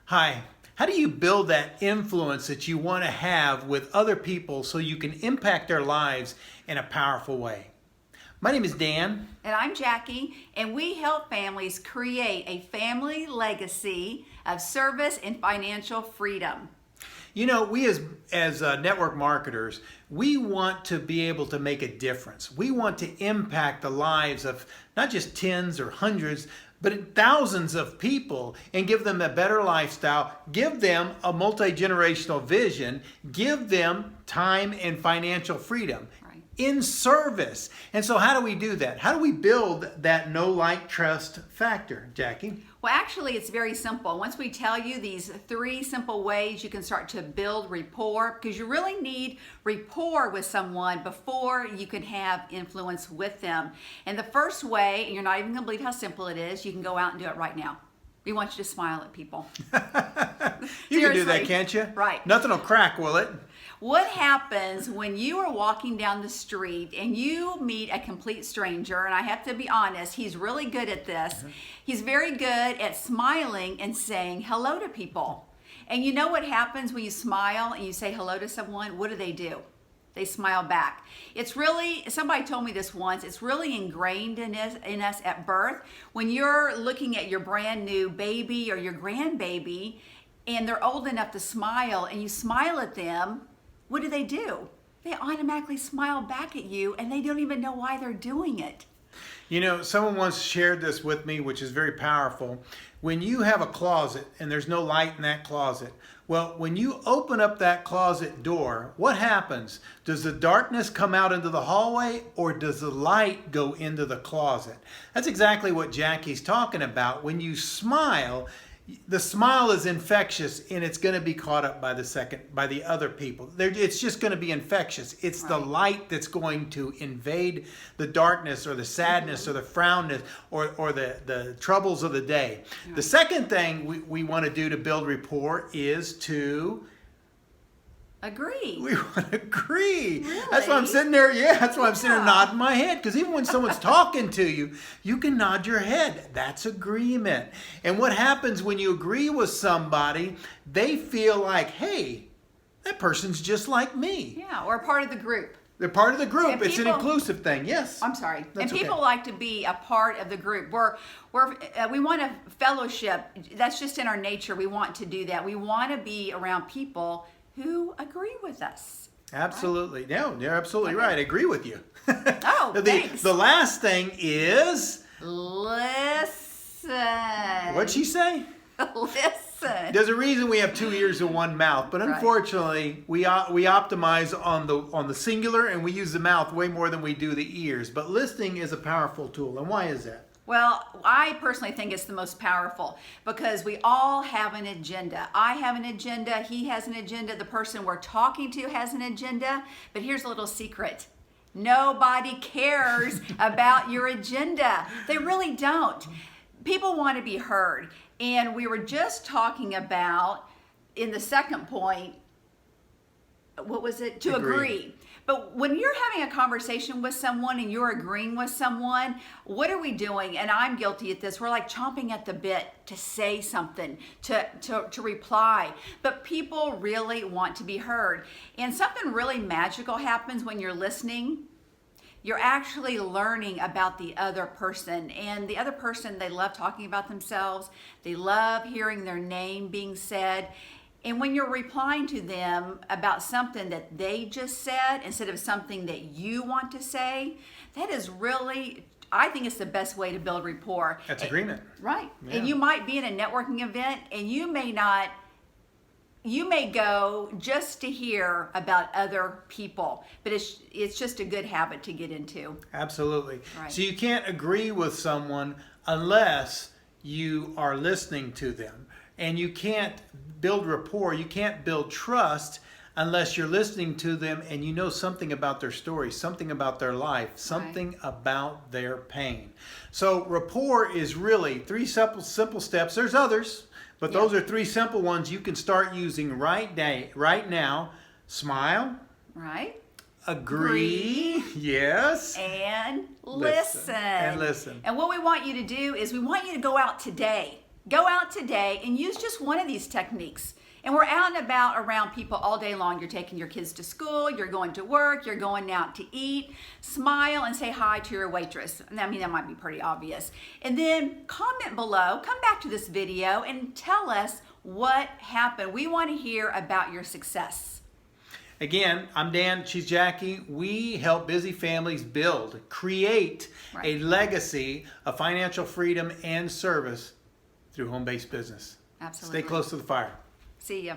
Hi. How do you build that influence that you want to have with other people so you can impact their lives in a powerful way? My name is Dan. And I'm Jackie, and we help families create a family legacy of service and financial freedom. You know, we as network marketers, we want to be able to make a difference. We want to impact the lives of not just tens or hundreds, but thousands of people and give them a better lifestyle, give them a multi-generational vision, give them time and financial freedom in service. And so how do we do that? How do we build that know, like, trust factor, Jackie? Well, actually, it's very simple. Once we tell you these 3 simple ways you can start to build rapport, because you really need rapport with someone before you can have influence with them. And the first way, and you're not even going to believe how simple it is, you can go out and do it right now. We want you to smile at people. You can do that, can't you? Right. Nothing will crack, will it? What happens when you are walking down the street and you meet a complete stranger? And I have to be honest, he's really good at this. He's very good at smiling and saying hello to people. And you know what happens when you smile and you say hello to someone? What do? They smile back. It's really, somebody told me this once, it's really ingrained in us at birth. When you're looking at your brand new baby or your grandbaby and they're old enough to smile and you smile at them, what do? They automatically smile back at you and they don't even know why they're doing it. You know, someone once shared this with me, which is very powerful. When you have a closet and there's no light in that closet, well, when you open up that closet door, what happens? Does the darkness come out into the hallway or does the light go into the closet? That's exactly what Jackie's talking about. When you smile, the smile is infectious and it's going to be caught up by the other people. It's just going to be infectious. It's the light that's going to invade the darkness or the sadness or the frownness or the troubles of the day. The second thing we want to do to build rapport is to agree. We want to agree. Really? That's why I'm sitting there. Yeah, that's why I'm sitting there nodding my head. Because even when someone's talking to you, you can nod your head. That's agreement. And what happens when you agree with somebody, they feel like, hey, that person's just like me. Yeah, or part of the group. They're part of the group. And it's people, an inclusive thing. Yes. I'm sorry. That's and people like to be a part of the group. We want a fellowship. That's just in our nature. We want to do that. We want to be around people who agree with us. Absolutely. No, you're absolutely right. I agree with you. Oh, thanks. The last thing is... listen. What'd she say? Listen. There's a reason we have 2 ears and 1 mouth, but unfortunately, we optimize on the singular and we use the mouth way more than we do the ears. But listening is a powerful tool. And why is that? Well, I personally think it's the most powerful because we all have an agenda. I have an agenda. He has an agenda. The person we're talking to has an agenda. But here's a little secret. Nobody cares about your agenda. They really don't. People want to be heard. And we were just talking about, in the second point, what was it? To agree. But when you're having a conversation with someone and you're agreeing with someone, what are we doing? And I'm guilty at this. We're like chomping at the bit to say something, to reply. But people really want to be heard. And something really magical happens when you're listening. You're actually learning about the other person. And the other person, they love talking about themselves. They love hearing their name being said. And when you're replying to them about something that they just said instead of something that you want to say, that is really, I think it's the best way to build rapport. That's agreement. Right. Yeah. And you might be in a networking event and you may go just to hear about other people, but it's just a good habit to get into. Absolutely. Right. So you can't agree with someone unless you are listening to them. And you can't build rapport, you can't build trust unless you're listening to them and you know something about their story, something about their life, something about their pain. So rapport is really 3 simple steps. There's others, but those are 3 simple ones you can start using right now. Smile. Right. Agree. Yes. And listen. And listen. And what we want you to do is we want you to go out today Go out today and use just one of these techniques. And we're out and about around people all day long. You're taking your kids to school, you're going to work, you're going out to eat. Smile and say hi to your waitress. I mean, that might be pretty obvious. And then comment below, come back to this video and tell us what happened. We want to hear about your success. Again, I'm Dan, she's Jackie. We help busy families build, create a legacy of financial freedom and service through home-based business. Absolutely. Stay close to the fire. See ya.